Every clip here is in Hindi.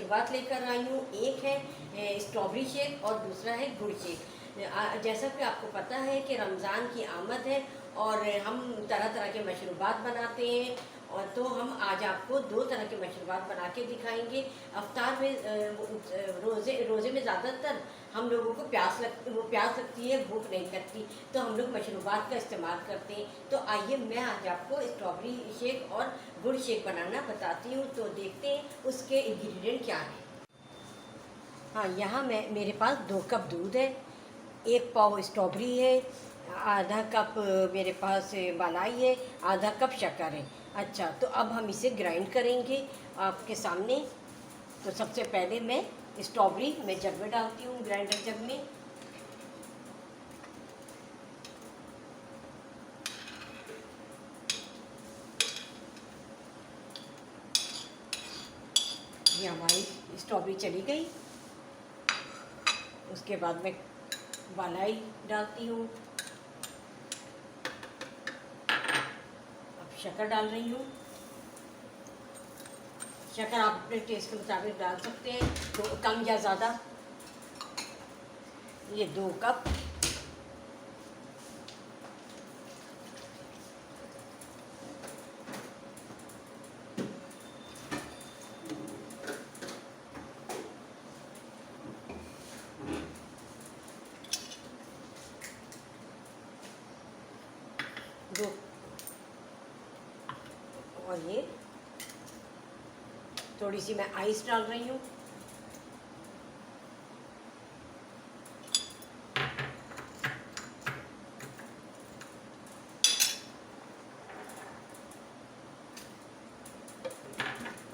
मशरूबात लेकर आई हूँ। एक है स्ट्रॉबेरी शेक और दूसरा है गुड़ शेक। जैसा कि आपको पता है कि रमज़ान की आमद है और हम तरह तरह के मशरूबात बनाते हैं, और तो हम आज आपको दो तरह के मशरूबात बना के दिखाएंगे। अफ्तार में रोज़े में ज़्यादातर हम लोगों को प्यास लगती है, भूख नहीं लगती, तो हम लोग मशरूबात का इस्तेमाल करते हैं। तो आइए मैं आज आपको स्ट्रॉबेरी शेक और गुड़ शेक बनाना बताती हूँ। तो देखते हैं उसके इंग्रेडिएंट क्या हैं। हाँ, यहाँ मेरे पास 2 कप दूध है, 1 पाव स्ट्रॉबेरी है, आधा कप मेरे पास मलाई है, आधा कप शक्कर है। अच्छा, तो अब हम इसे ग्राइंड करेंगे आपके सामने। तो सबसे पहले मैं स्ट्रॉबेरी मैं जग में डालती हूँ, ग्राइंडर जग में। ये हमारी स्ट्रॉबेरी चली गई। उसके बाद मैं मलाई डालती हूँ। अब शक्कर डाल रही हूँ। शक्कर आप अपने टेस्ट के मुताबिक डाल सकते हैं, तो कम या ज़्यादा। ये 2 कप। दो, और ये थोड़ी सी मैं आइस डाल रही हूँ।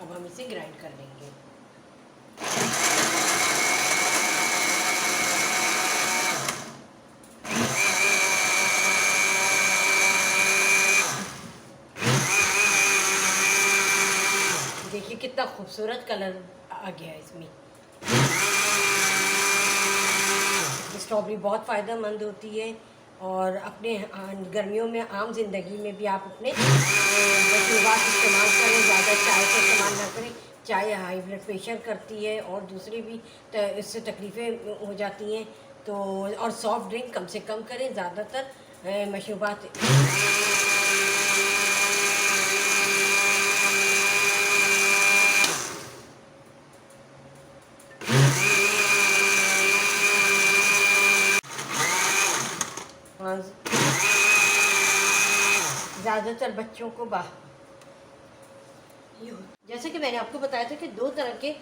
अब हम इसे ग्राइंड कर लेंगे। देखिए कितना खूबसूरत कलर आ गया है इसमें। स्ट्रॉबेरी बहुत फ़ायदेमंद होती है, और अपने गर्मियों में आम ज़िंदगी में भी आप अपने मशरूबात इस्तेमाल करें। ज़्यादा चाय का इस्तेमाल ना करें। चाय हाई ब्लड प्रेशर करती है और दूसरी भी इससे तकलीफ़ें हो जाती हैं। तो और सॉफ्ट ड्रिंक कम से कम करें। ज़्यादातर मशरूबात ज़्यादातर बच्चों को जैसे कि मैंने आपको बताया था कि 2 तरह के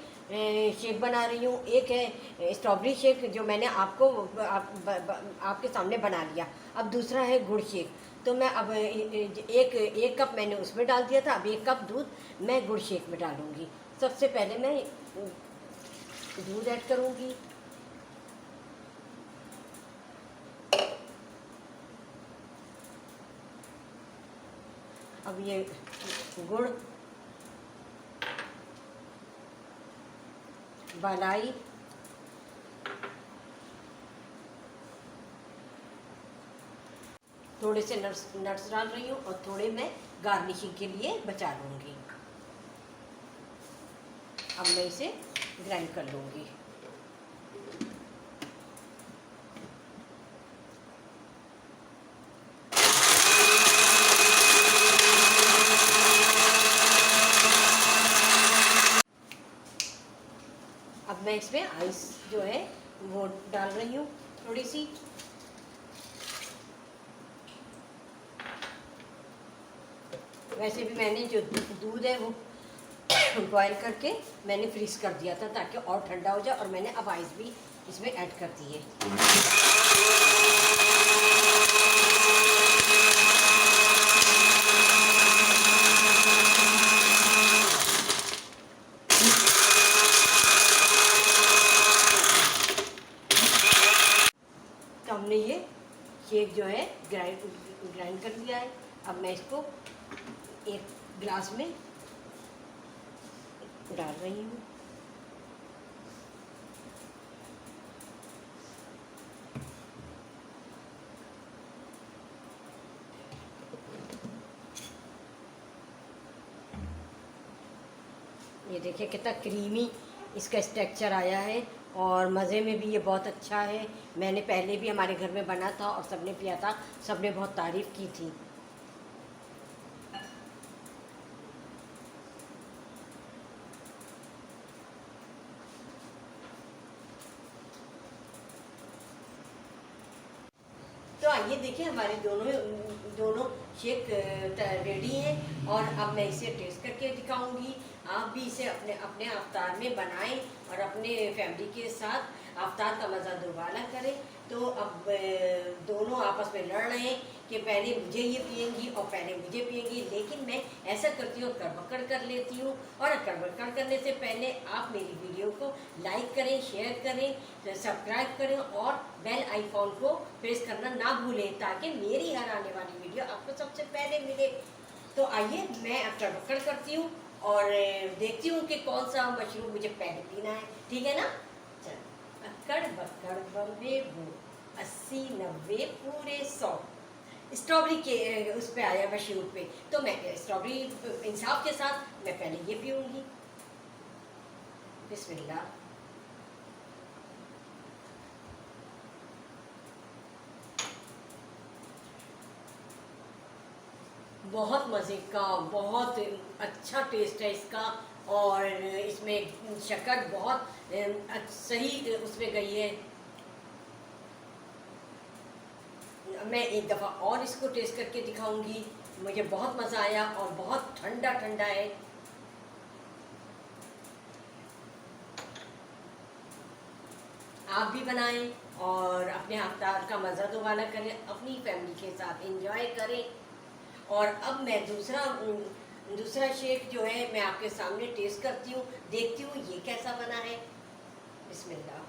शेक बना रही हूँ। एक है स्ट्रॉबेरी शेक जो मैंने आपके सामने बना लिया। अब दूसरा है गुड़ शेक। तो मैं अब एक कप मैंने उसमें डाल दिया था। अब 1 कप दूध मैं गुड़ शेक में डालूँगी। सबसे पहले मैं दूध ऐड करूँगी। अब ये गुड़, मलाई, थोड़े से नट्स डाल रही हूँ, और थोड़े मैं गार्निशिंग के लिए बचा लूँगी। अब मैं इसे ग्राइंड कर लूँगी। अब मैं इसमें आइस जो है वो डाल रही हूँ थोड़ी सी। वैसे भी मैंने जो दूध है वो बॉयल करके मैंने फ्रीज कर दिया था ताकि और ठंडा हो जाए, और मैंने अब आइस भी इसमें ऐड कर दी है। तो हमने ये शेक जो है ग्राइंड कर लिया है। अब मैं इसको एक ग्लास में डाल रही हूँ। ये देखिए कितना क्रीमी इसका स्ट्रक्चर आया है और मज़े में भी ये बहुत अच्छा है। मैंने पहले भी हमारे घर में बना था और सबने पिया था, सबने बहुत तारीफ़ की थी। तो आइए देखिए, हमारे दोनों दोनों शेक रेडी हैं और अब मैं इसे टेस्ट करके दिखाऊंगी। आप भी इसे अपने अपने अवतार में बनाएं और अपने फैमिली के साथ अवतार का मज़ा दोबारा करें। तो अब दोनों आपस में लड़ रहे हैं कि पहले मुझे ये पिएंगी और पहले मुझे पिएंगी, लेकिन मैं ऐसा करती हूँ, कड़बकड़ कर लेती हूँ। और कड़बकड़ करने से पहले आप मेरी वीडियो को लाइक करें, शेयर करें, सब्सक्राइब करें और बेल आइकॉन को प्रेस करना ना भूलें, ताकि मेरी हर आने वाली वीडियो आपको सबसे पहले मिले। तो आइए मैं अब कड़बकड़ करती हूँ और देखती हूँ कि कौन सा मशरूम मुझे पहले पीना है। ठीक है ना? चल, अक्कड़ बक्कड़ बम्बे बो, 80 90 पूरे 100 स्ट्रॉबेरी के उस पे आया मशरूम पे। तो मैं स्ट्रॉबेरी इंसाफ के साथ मैं पहले ये पीऊँगी। बिस्मिल्लाह। बहुत मज़े का, बहुत अच्छा टेस्ट है इसका। और इसमें शक्कर बहुत सही उसमें गई है। मैं एक दफ़ा और इसको टेस्ट करके दिखाऊंगी। मुझे बहुत मज़ा आया और बहुत ठंडा ठंडा है। आप भी बनाएं और अपने अफ्तार का मज़ा दोबारा करें, अपनी फैमिली के साथ एंजॉय करें। और अब मैं दूसरा शेक जो है मैं आपके सामने टेस्ट करती हूँ, देखती हूँ ये कैसा बना है। बिस्मिल्लाह।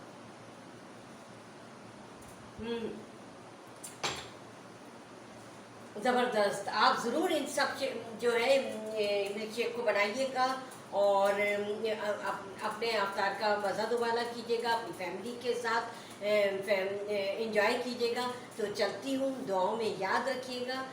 ज़बरदस्त। आप ज़रूर इन सब जो है मिल्क शेक को बनाइएगा और अपने अवतार का मज़ा दोबारा कीजिएगा, अपनी फैमिली के साथ एंजॉय कीजिएगा। तो चलती हूँ, दुआओं में याद रखिएगा।